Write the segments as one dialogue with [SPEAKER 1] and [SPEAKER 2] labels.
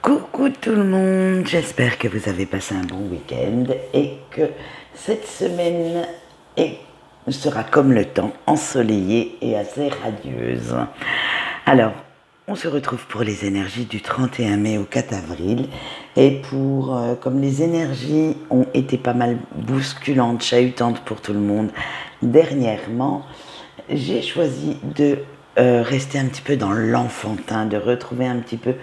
[SPEAKER 1] Coucou tout le monde, j'espère que vous avez passé un bon week-end et que cette semaine sera comme le temps, ensoleillée et assez radieuse. Alors, on se retrouve pour les énergies du 31 mai au 4 avril et comme les énergies ont été pas mal bousculantes, chahutantes pour tout le monde dernièrement, j'ai choisi de rester un petit peu dans l'enfantin, de retrouver un petit peu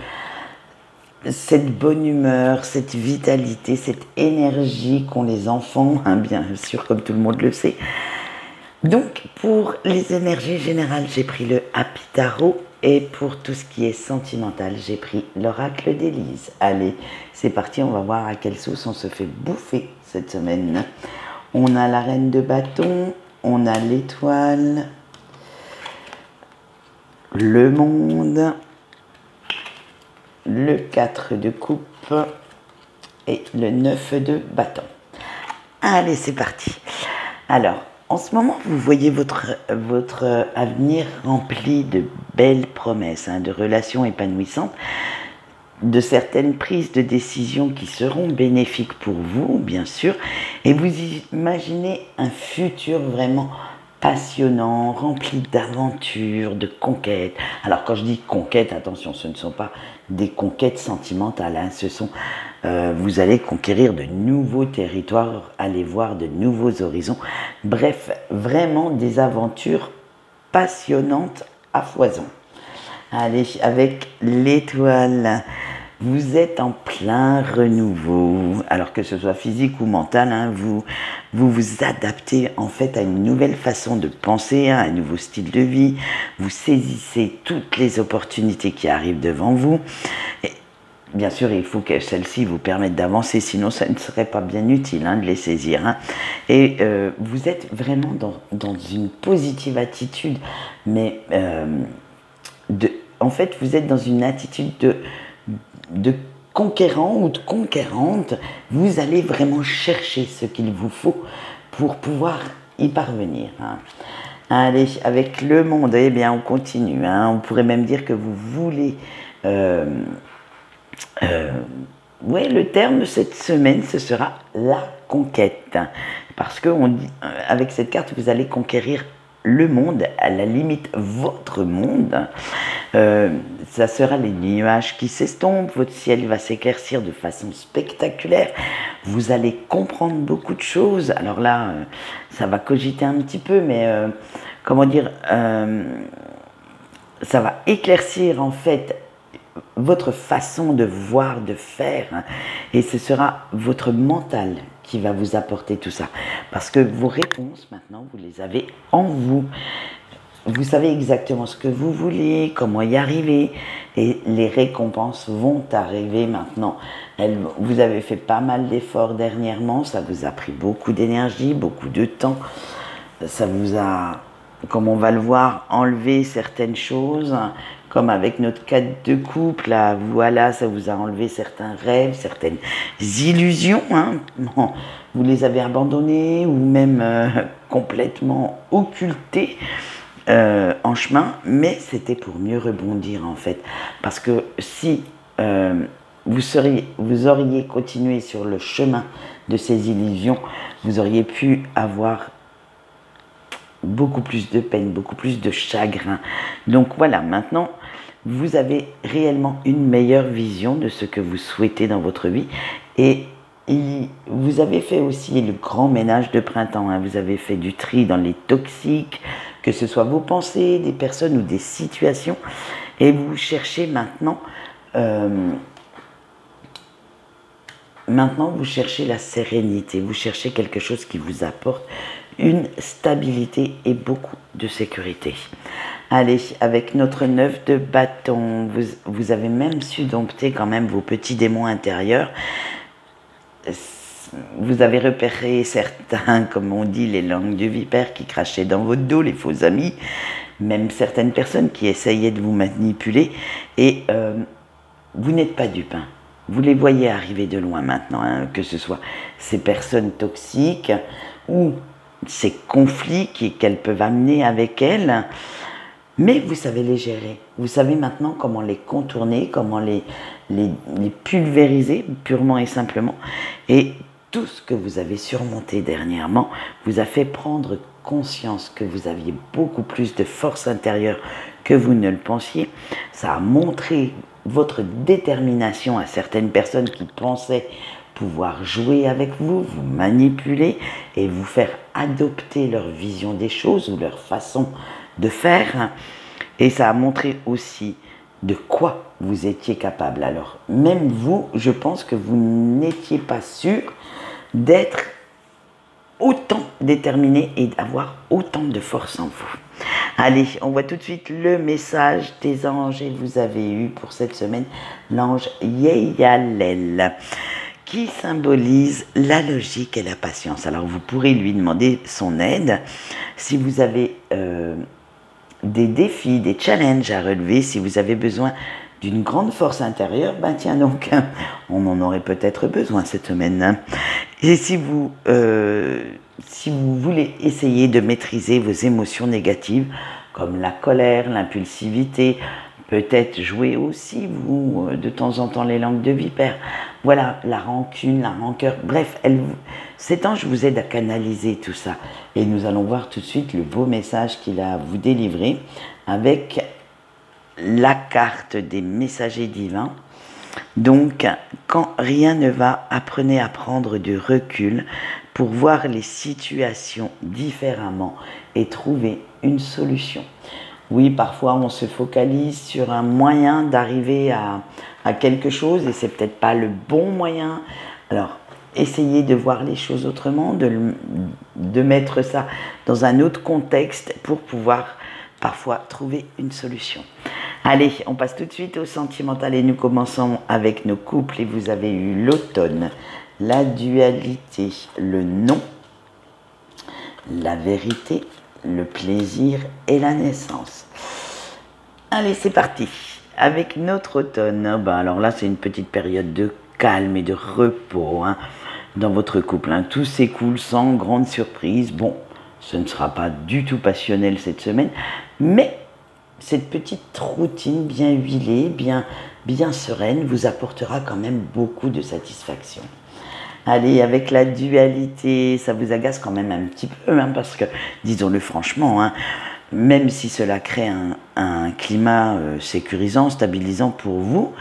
[SPEAKER 1] cette bonne humeur, cette vitalité, cette énergie qu'ont les enfants, hein, bien sûr, comme tout le monde le sait. Donc, pour les énergies générales, j'ai pris le Happy Tarot, et pour tout ce qui est sentimental, j'ai pris l'oracle d'Élise. Allez, c'est parti, on va voir à quelle sauce on se fait bouffer cette semaine. On a la reine de bâton, on a l'étoile, le monde, le 4 de coupe et le 9 de bâton. Allez, c'est parti. Alors, en ce moment, vous voyez votre avenir rempli de belles promesses, hein, de relations épanouissantes, de certaines prises de décisions qui seront bénéfiques pour vous, bien sûr, et vous imaginez un futur vraiment passionnant, rempli d'aventures, de conquêtes. Alors quand je dis conquêtes, attention, ce ne sont pas des conquêtes sentimentales, hein, vous allez conquérir de nouveaux territoires, aller voir de nouveaux horizons, bref, vraiment des aventures passionnantes à foison. Allez, avec l'étoile, vous êtes en plein renouveau, alors que ce soit physique ou mental, hein, vous adaptez en fait à une nouvelle façon de penser, à un nouveau style de vie, vous saisissez toutes les opportunités qui arrivent devant vous. Et bien sûr, il faut que celles-ci vous permettent d'avancer, sinon ça ne serait pas bien utile, hein, de les saisir. Hein. Et vous êtes vraiment dans une positive attitude, mais en fait, vous êtes dans une attitude de conquérant ou de conquérante. Vous allez vraiment chercher ce qu'il vous faut pour pouvoir y parvenir. Hein. Allez, avec le monde, eh bien, on continue. Hein. On pourrait même dire que vous voulez... ouais, le terme de cette semaine, ce sera la conquête. Parce que avec cette carte, vous allez conquérir le monde, à la limite votre monde. Ça sera les nuages qui s'estompent, votre ciel va s'éclaircir de façon spectaculaire, vous allez comprendre beaucoup de choses. Alors là, ça va cogiter un petit peu, mais comment dire, ça va éclaircir en fait votre façon de voir, de faire, hein, et ce sera votre mental qui va vous apporter tout ça. Parce que vos réponses, maintenant, vous les avez en vous. Vous savez exactement ce que vous voulez, comment y arriver, et les récompenses vont arriver maintenant. Vous avez fait pas mal d'efforts dernièrement, ça vous a pris beaucoup d'énergie, beaucoup de temps. Ça vous a, comme on va le voir, enlevé certaines choses, comme avec notre 4 de couple, là, voilà, ça vous a enlevé certains rêves, certaines illusions, hein. Bon, vous les avez abandonnés ou même complètement occultés en chemin, mais c'était pour mieux rebondir en fait. Parce que si vous auriez continué sur le chemin de ces illusions, vous auriez pu avoir beaucoup plus de peine, beaucoup plus de chagrin. Donc voilà, maintenant, vous avez réellement une meilleure vision de ce que vous souhaitez dans votre vie. Et vous avez fait aussi le grand ménage de printemps. Hein. Vous avez fait du tri dans les toxiques, que ce soit vos pensées, des personnes ou des situations. Et vous cherchez maintenant... Maintenant, vous cherchez la sérénité, vous cherchez quelque chose qui vous apporte une stabilité et beaucoup de sécurité. Allez, avec notre 9 de bâton, vous avez même su dompter quand même vos petits démons intérieurs. Vous avez repéré certains, comme on dit, les langues du vipère qui crachaient dans votre dos, les faux amis, même certaines personnes qui essayaient de vous manipuler. Et vous n'êtes pas dupe, hein. Vous les voyez arriver de loin maintenant, hein, que ce soit ces personnes toxiques ou ces conflits qu'elles peuvent amener avec elles. mais vous savez les gérer. Vous savez maintenant comment les contourner, comment les pulvériser purement et simplement. Et tout ce que vous avez surmonté dernièrement vous a fait prendre conscience que vous aviez beaucoup plus de force intérieure que vous ne le pensiez. Ça a montré votre détermination à certaines personnes qui pensaient pouvoir jouer avec vous, vous manipuler et vous faire adopter leur vision des choses ou leur façon de faire. Et ça a montré aussi de quoi vous étiez capable. Alors, même vous, je pense que vous n'étiez pas sûr d'être autant déterminé et d'avoir autant de force en vous. Allez, on voit tout de suite le message des anges et vous avez eu pour cette semaine l'ange Yeyalel qui symbolise la logique et la patience. Alors vous pourrez lui demander son aide si vous avez des défis, des challenges à relever, si vous avez besoin d'une grande force intérieure, ben tiens donc, on en aurait peut-être besoin cette semaine. Et si vous voulez essayer de maîtriser vos émotions négatives, comme la colère, l'impulsivité, peut-être jouer aussi, vous, de temps en temps, les langues de vipère, voilà, la rancune, la rancœur, bref, cet ange vous aide à canaliser tout ça. Et nous allons voir tout de suite le beau message qu'il a à vous délivrer avec la carte des messagers divins. Donc, quand rien ne va, apprenez à prendre du recul pour voir les situations différemment et trouver une solution. Oui, parfois on se focalise sur un moyen d'arriver à quelque chose et c'est peut-être pas le bon moyen. Alors, essayez de voir les choses autrement, de mettre ça dans un autre contexte pour pouvoir parfois trouver une solution. Allez, on passe tout de suite au sentimental et nous commençons avec nos couples et vous avez eu l'automne, la dualité, le non, la vérité, le plaisir et la naissance. Allez, c'est parti. Avec notre automne, alors là c'est une petite période de calme et de repos dans votre couple. Tout s'écoule sans grande surprise. Bon, ce ne sera pas du tout passionnel cette semaine, mais cette petite routine bien huilée, bien sereine, vous apportera quand même beaucoup de satisfaction. Allez, avec la dualité, ça vous agace quand même un petit peu, parce que, disons-le franchement, même si cela crée un climat sécurisant, stabilisant pour vous,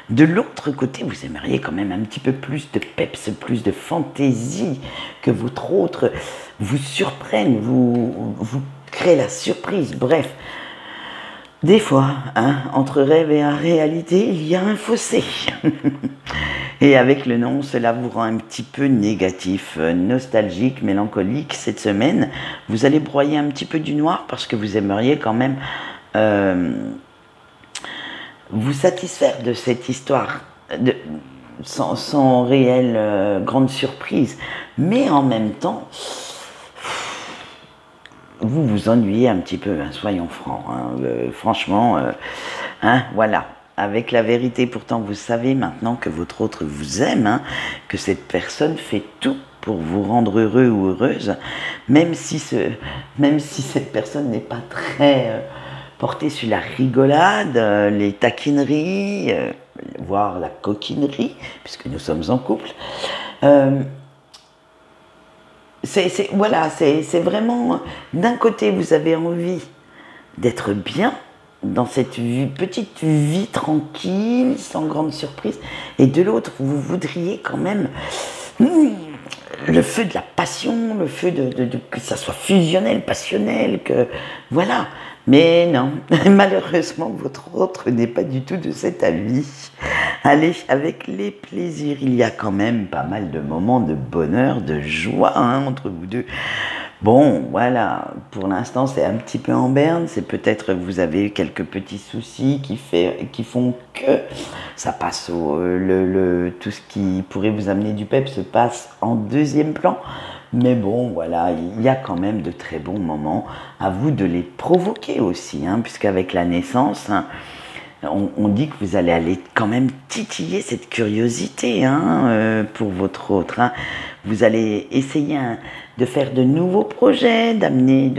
[SPEAKER 1] de l'autre côté, vous aimeriez quand même un petit peu plus de peps, plus de fantaisie, que votre autre vous surprenne, vous crée la surprise, bref. Des fois, entre rêve et réalité, il y a un fossé. Et avec le non, cela vous rend un petit peu négatif, nostalgique, mélancolique. Cette semaine, vous allez broyer un petit peu du noir parce que vous aimeriez quand même vous satisfaire de cette histoire sans réelle grande surprise. Mais en même temps, vous vous ennuyez un petit peu, soyons francs. Franchement, voilà. Avec la vérité, pourtant, vous savez maintenant que votre autre vous aime, que cette personne fait tout pour vous rendre heureux ou heureuse, même si cette personne n'est pas très portée sur la rigolade, les taquineries, voire la coquinerie, puisque nous sommes en couple. C'est vraiment, d'un côté, vous avez envie d'être bien dans cette petite vie tranquille, sans grande surprise, et de l'autre, vous voudriez quand même le feu de la passion, le feu que ça soit fusionnel, passionnel, que voilà. Mais non, malheureusement, votre autre n'est pas du tout de cet avis. Allez, avec les plaisirs, il y a quand même pas mal de moments de bonheur, de joie entre vous deux. Bon, voilà, pour l'instant, c'est un petit peu en berne. C'est peut-être vous avez quelques petits soucis qui font que ça passe tout ce qui pourrait vous amener du pep se passe en deuxième plan. Mais bon, voilà, il y a quand même de très bons moments. À vous de les provoquer aussi, puisqu'avec la naissance, on dit que vous allez aller quand même titiller cette curiosité pour votre autre. Vous allez essayer de faire de nouveaux projets, d'amener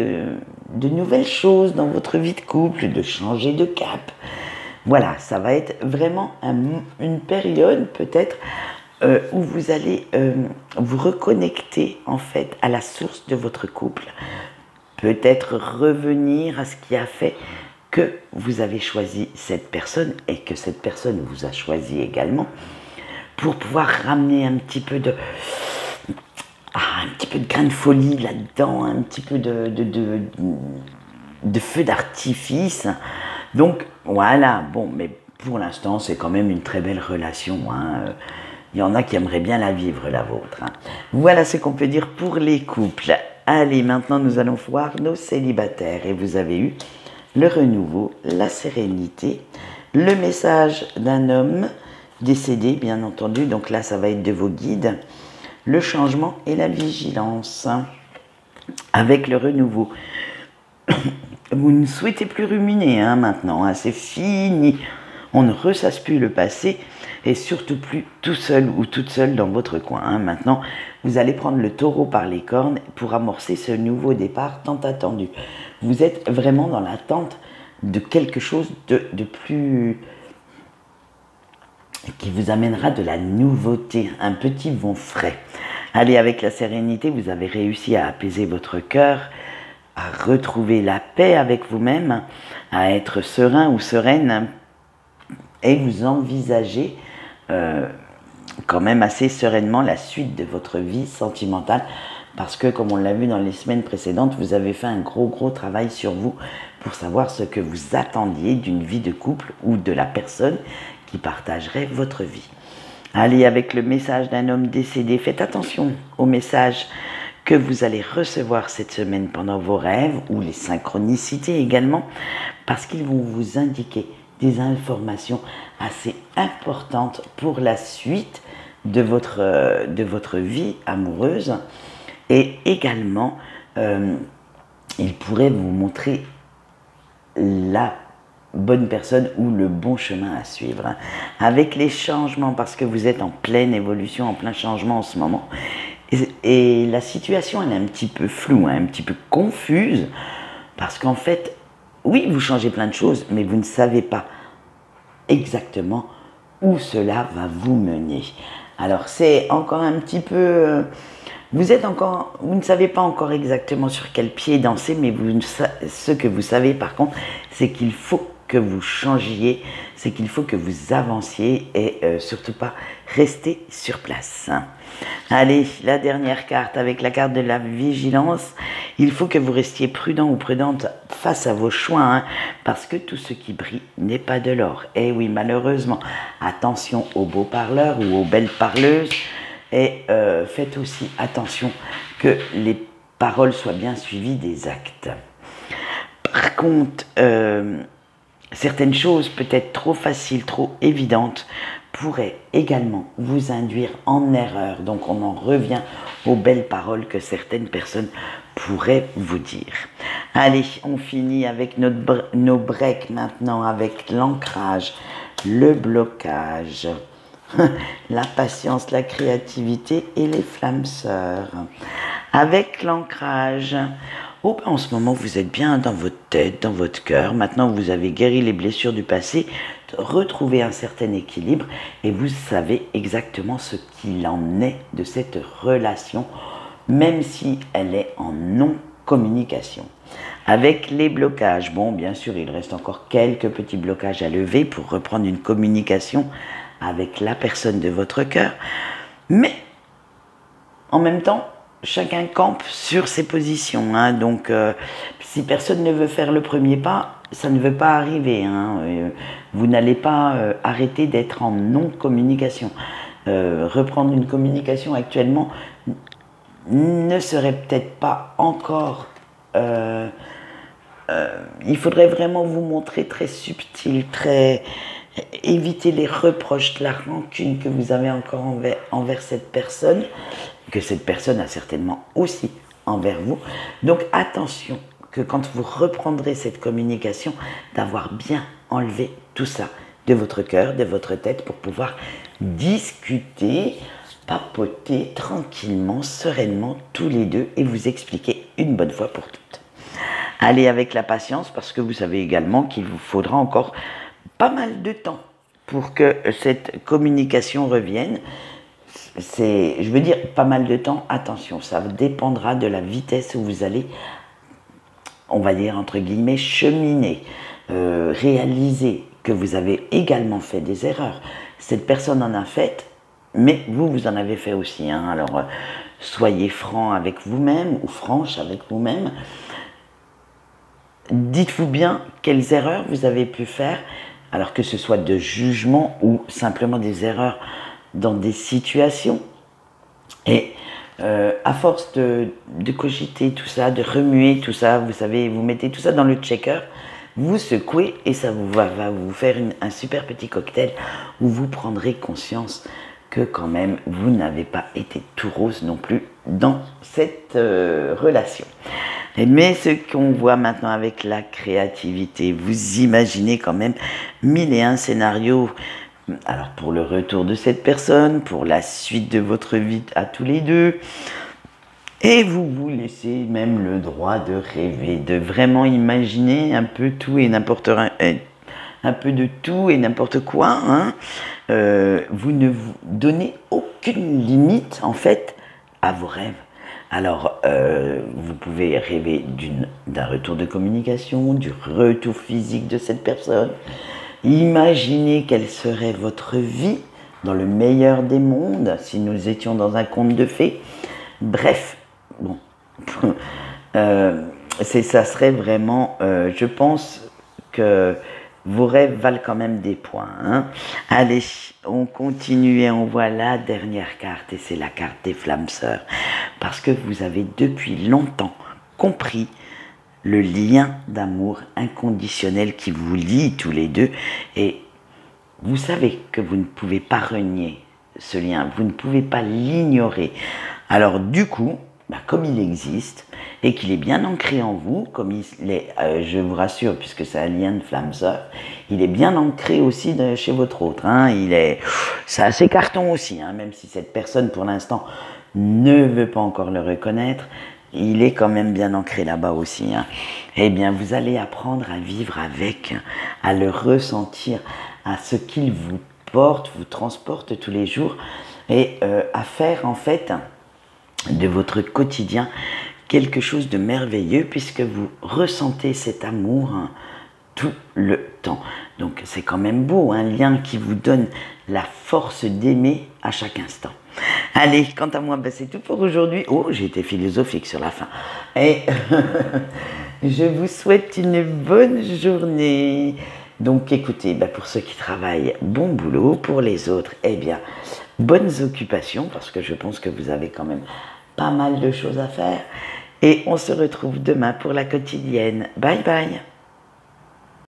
[SPEAKER 1] de nouvelles choses dans votre vie de couple, de changer de cap. Voilà, ça va être vraiment une période peut-être où vous allez vous reconnecter en fait à la source de votre couple. Peut-être revenir à ce qui a fait que vous avez choisi cette personne et que cette personne vous a choisi également, pour pouvoir ramener un petit peu de grain de folie là-dedans, un petit peu de feu d'artifice. Donc voilà, bon, mais pour l'instant c'est quand même une très belle relation, hein. Il y en a qui aimeraient bien la vivre, la vôtre, hein. Voilà ce qu'on peut dire pour les couples. Allez, maintenant nous allons voir nos célibataires. Et vous avez eu le renouveau, la sérénité, le message d'un homme décédé, bien entendu. Donc là, ça va être de vos guides. Le changement et la vigilance. Avec le renouveau, vous ne souhaitez plus ruminer, hein, maintenant, hein, c'est fini. On ne ressasse plus le passé et surtout plus tout seul ou toute seule dans votre coin, hein. Maintenant, vous allez prendre le taureau par les cornes pour amorcer ce nouveau départ tant attendu. Vous êtes vraiment dans l'attente de quelque chose de plus... qui vous amènera de la nouveauté, un petit vent frais. Allez, avec la sérénité, vous avez réussi à apaiser votre cœur, à retrouver la paix avec vous-même, à être serein ou sereine, et vous envisagez quand même assez sereinement la suite de votre vie sentimentale, parce que, comme on l'a vu dans les semaines précédentes, vous avez fait un gros travail sur vous pour savoir ce que vous attendiez d'une vie de couple ou de la personne qui partagerait votre vie. Allez, avec le message d'un homme décédé, faites attention au message que vous allez recevoir cette semaine pendant vos rêves, ou les synchronicités également, parce qu'ils vont vous indiquer des informations assez importantes pour la suite de votre vie amoureuse. Et également, ils pourraient vous montrer la bonne personne ou le bon chemin à suivre, hein. Avec les changements, parce que vous êtes en pleine évolution, en plein changement en ce moment, et la situation elle est un petit peu floue, hein, un petit peu confuse, parce qu'en fait, oui, vous changez plein de choses, mais vous ne savez pas exactement où cela va vous mener. Alors c'est encore un petit peu... vous ne savez pas encore exactement sur quel pied danser, mais ce que vous savez par contre, c'est qu'il faut que vous changiez, c'est qu'il faut que vous avanciez et surtout pas rester sur place. Allez, la dernière carte, avec la carte de la vigilance, il faut que vous restiez prudent ou prudente face à vos choix, hein, parce que tout ce qui brille n'est pas de l'or. Et oui, malheureusement, attention aux beaux parleurs ou aux belles parleuses, et faites aussi attention que les paroles soient bien suivies des actes. Par contre, certaines choses peut-être trop faciles, trop évidentes, pourraient également vous induire en erreur. Donc on en revient aux belles paroles que certaines personnes pourraient vous dire. Allez, on finit avec nos breaks maintenant, avec l'ancrage, le blocage, la patience, la créativité et les flammes sœurs. Avec l'ancrage, oh, en ce moment vous êtes bien dans votre tête, dans votre cœur. Maintenant vous avez guéri les blessures du passé, retrouvé un certain équilibre et vous savez exactement ce qu'il en est de cette relation, même si elle est en non-communication. Avec les blocages, bon, bien sûr, il reste encore quelques petits blocages à lever pour reprendre une communication avec la personne de votre cœur, mais en même temps, chacun campe sur ses positions, hein. Donc si personne ne veut faire le premier pas, ça ne veut pas arriver, hein. Vous n'allez pas arrêter d'être en non-communication. Reprendre une communication actuellement ne serait peut-être pas encore... il faudrait vraiment vous montrer très subtil, très... éviter les reproches, la rancune que vous avez encore envers cette personne, que cette personne a certainement aussi envers vous. Donc attention que quand vous reprendrez cette communication, d'avoir bien enlevé tout ça de votre cœur, de votre tête, pour pouvoir discuter, papoter tranquillement, sereinement, tous les deux, et vous expliquer une bonne fois pour toutes. Allez avec la patience parce que vous savez également qu'il vous faudra encore pas mal de temps pour que cette communication revienne. Je veux dire pas mal de temps, attention, ça dépendra de la vitesse où vous allez, on va dire entre guillemets, cheminer, réaliser que vous avez également fait des erreurs. Cette personne en a fait, mais vous en avez fait aussi. Hein. Alors, soyez franc avec vous-même ou franche avec vous-même. Dites-vous bien quelles erreurs vous avez pu faire, alors que ce soit de jugement ou simplement des erreurs dans des situations. Et à force de cogiter tout ça, de remuer tout ça, vous savez, vous mettez tout ça dans le checker, vous secouez et ça va vous faire un super petit cocktail où vous prendrez conscience que quand même vous n'avez pas été tout rose non plus dans cette relation. Mais ce qu'on voit maintenant avec la créativité, vous imaginez quand même 1001 scénarios. Alors pour le retour de cette personne, pour la suite de votre vie à tous les deux. Et vous vous laissez même le droit de rêver, de vraiment imaginer un peu tout et n'importe un peu de tout et n'importe quoi. Hein. Vous ne vous donnez aucune limite en fait à vos rêves. Alors, vous pouvez rêver d'un retour de communication, du retour physique de cette personne. Imaginez quelle serait votre vie dans le meilleur des mondes si nous étions dans un conte de fées. Bref, bon, ça serait vraiment, je pense que vos rêves valent quand même des points. Hein. Allez, on continue et on voit la dernière carte et c'est la carte des flammes sœurs. Parce que vous avez depuis longtemps compris le lien d'amour inconditionnel qui vous lie tous les deux et vous savez que vous ne pouvez pas renier ce lien, vous ne pouvez pas l'ignorer. Alors du coup, comme il existe et qu'il est bien ancré en vous, comme il est, je vous rassure, puisque c'est un lien de flamme sœur, il est bien ancré aussi chez votre autre. Hein, c'est assez carton aussi, hein, même si cette personne pour l'instant ne veut pas encore le reconnaître, il est quand même bien ancré là-bas aussi. Hein. Eh bien, vous allez apprendre à vivre avec, à le ressentir, à ce qu'il vous porte, vous transporte tous les jours et à faire en fait de votre quotidien quelque chose de merveilleux puisque vous ressentez cet amour tout le temps. Donc c'est quand même beau, un lien qui vous donne la force d'aimer à chaque instant. Allez, quant à moi, c'est tout pour aujourd'hui. Oh, j'ai été philosophique sur la fin. Et je vous souhaite une bonne journée. Donc écoutez, pour ceux qui travaillent, bon boulot. Pour les autres, eh bien, bonnes occupations, parce que je pense que vous avez quand même pas mal de choses à faire. Et on se retrouve demain pour la quotidienne. Bye bye.